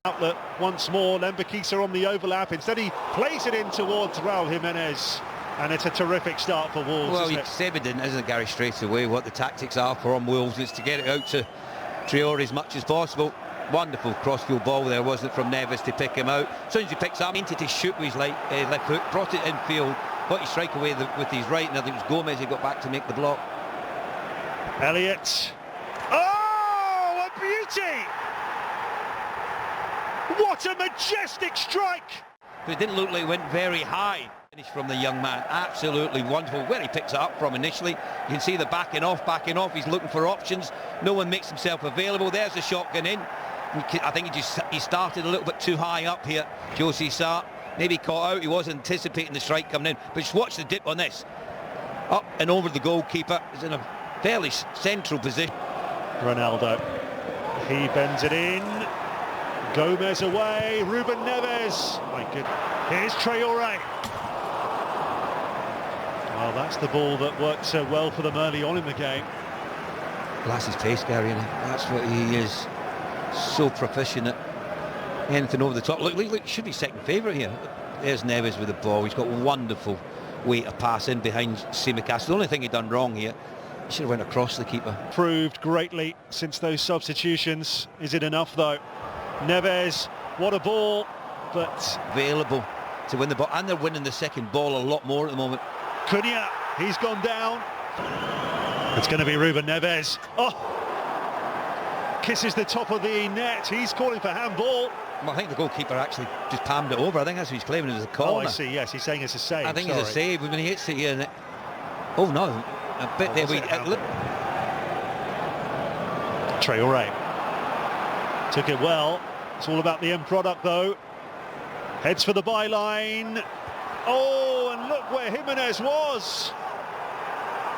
Outlet once more, Lembakisa on the overlap. Instead he plays it in towards Raul Jimenez. And it's a terrific start for Wolves. Well, it's evident, isn't it, Gary, straight away what the tactics are for Wolves. It's to get it out to Traore as much as possible. Wonderful crossfield ball there, wasn't it, from Neves to pick him out. As soon as he picks up, into to shoot with his left foot, brought it infield, got his strike away with his right, and I think it was Gomez who got back to make the block. Elliott. Oh, a beauty! What a majestic strike! But it didn't look like it went very high. Finish from the young man, absolutely wonderful. Where he picks it up from initially, you can see the backing off. He's looking for options. No one makes himself available. There's the shotgun in. I think he started a little bit too high up here. Josie Sarr maybe caught out. He wasn't anticipating the strike coming in. But just watch the dip on this. Up and over the goalkeeper. Is in a fairly central position. Ronaldo. He bends it in. Gomez away. Ruben Neves. My goodness. Here's Traore. Well, that's the ball that worked so well for them early on in the game. Well, that's his pace, Gary, and that's what he is. So proficient at anything over the top. Look, he should be second favourite here. There's Neves with the ball. He's got wonderful way to pass in behind Tsimikas. The only thing he'd done wrong here, he should have went across the keeper. Proved greatly since those substitutions. Is it enough though? Neves, what a ball, but available to win the ball, and they're winning the second ball a lot more at the moment. Cunha, he's gone down. It's going to be Ruben Neves. Oh! Kisses the top of the net. He's calling for handball. Well, I think the goalkeeper actually just palmed it over. I think that's what he's claiming as a corner. Oh, I see, yes, he's saying it's a save. I think it's a save when he hits it here. And oh, no. A bit there. Traore. Took it well. It's all about the end product, though. Heads for the byline. Oh, and look where Jimenez was.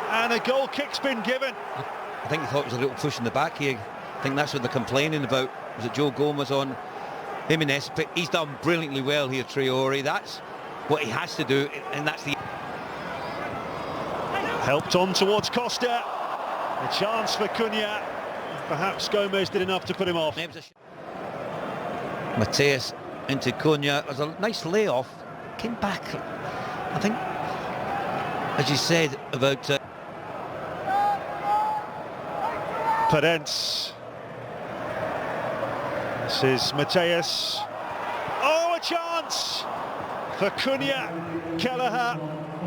And a goal kick's been given. I think he thought it was a little push in the back here. I think that's what they're complaining about. Was it Joe Gomez on Jimenez? But he's done brilliantly well here, Traore. That's what he has to do, and that's the... Helped on towards Costa. A chance for Cunha. Perhaps Gomez did enough to put him off. Mateus into Cunha. It was a nice layoff. Came back, I think, as you said about Paredes. This is Mateus. Oh, a chance for Cunha. Kelleher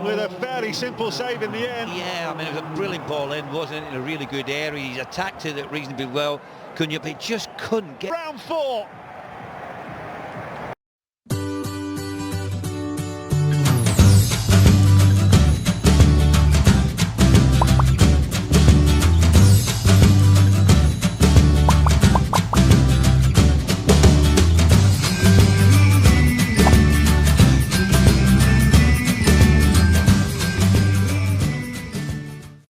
with a fairly simple save in the end. Yeah, I mean, it was a brilliant ball in, wasn't it? In a really good area. He's attacked it reasonably well, Cunha, but he just couldn't get... Round 4.